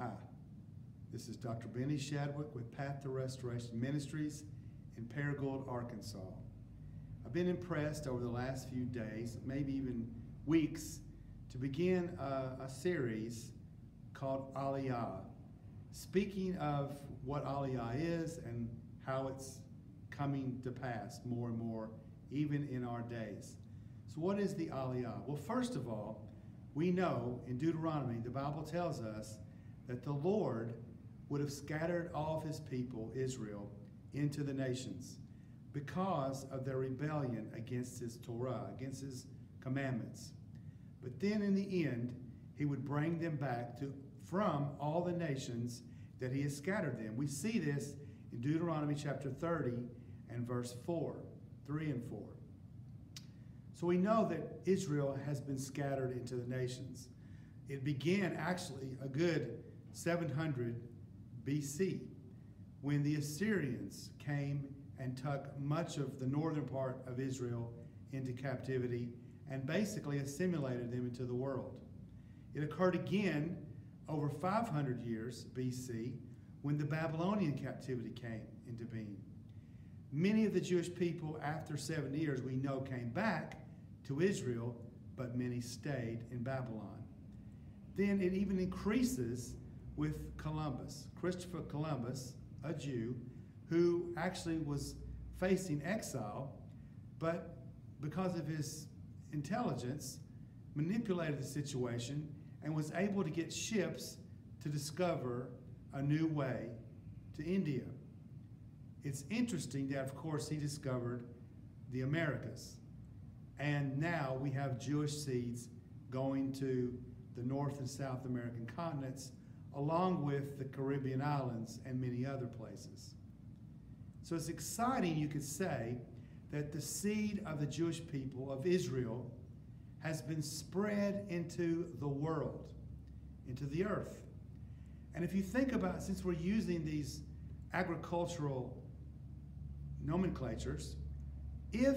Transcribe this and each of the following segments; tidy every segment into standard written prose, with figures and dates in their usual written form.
Hi, this is Dr. Benny Shadwick with Path to Restoration Ministries in Paragould, Arkansas. I've been impressed over the last few days, maybe even weeks, to begin a series called Aliyah, speaking of what Aliyah is and how it's coming to pass more and more, even in our days. So what is the Aliyah? Well, first of all, we know in Deuteronomy, the Bible tells us that the Lord would have scattered all of his people, Israel, into the nations because of their rebellion against his Torah, against his commandments. But then in the end, he would bring them back from all the nations that he has scattered them. We see this in Deuteronomy chapter 30 and verse 3 and 4. So we know that Israel has been scattered into the nations. It began actually a good 700 BC when the Assyrians came and took much of the northern part of Israel into captivity and basically assimilated them into the world. It occurred again over 500 years BC when the Babylonian captivity came into being. Many of the Jewish people after 70 years we know came back to Israel, but many stayed in Babylon. Then it even increases with Columbus. Christopher Columbus, a Jew, who actually was facing exile, but because of his intelligence, manipulated the situation and was able to get ships to discover a new way to India. It's interesting that, of course, he discovered the Americas. And now we have Jewish seeds going to the North and South American continents, along with the Caribbean islands and many other places. So it's exciting, you could say, that the seed of the Jewish people of Israel has been spread into the world, into the earth. And if you think about, since we're using these agricultural nomenclatures, if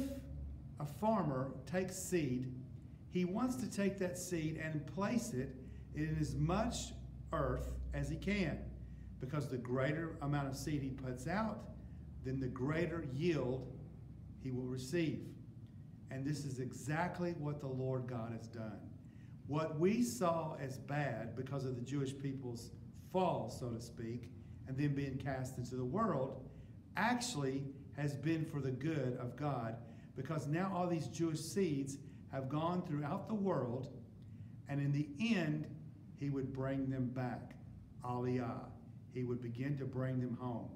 a farmer takes seed, he wants to take that seed and place it in as much earth as he can, because the greater amount of seed he puts out, then the greater yield he will receive. And this is exactly what the Lord God has done. What we saw as bad because of the Jewish people's fall, so to speak, and then being cast into the world, actually has been for the good of God, because now all these Jewish seeds have gone throughout the world, and in the end, he would bring them back. Aliyah. He would begin to bring them home.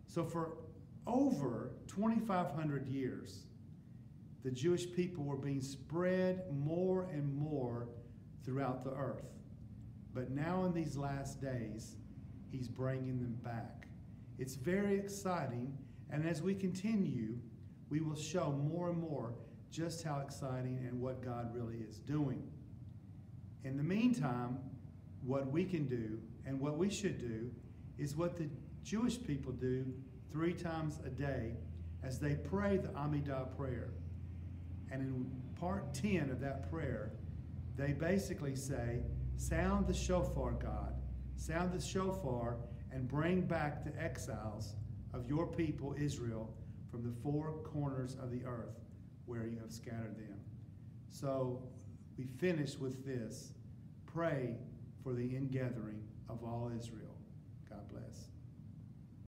So for over 2,500 years, the Jewish people were being spread more and more throughout the earth. But now in these last days, he's bringing them back. It's very exciting, and as we continue, we will show more and more just how exciting and what God really is doing. In the meantime, what we can do and what we should do is what the Jewish people do 3 times a day as they pray the Amidah prayer. And in part 10 of that prayer, they basically say, sound the shofar, God. Sound the shofar and bring back the exiles of your people, Israel, from the 4 corners of the earth where you have scattered them. So we finish with this. Pray for the ingathering of all Israel.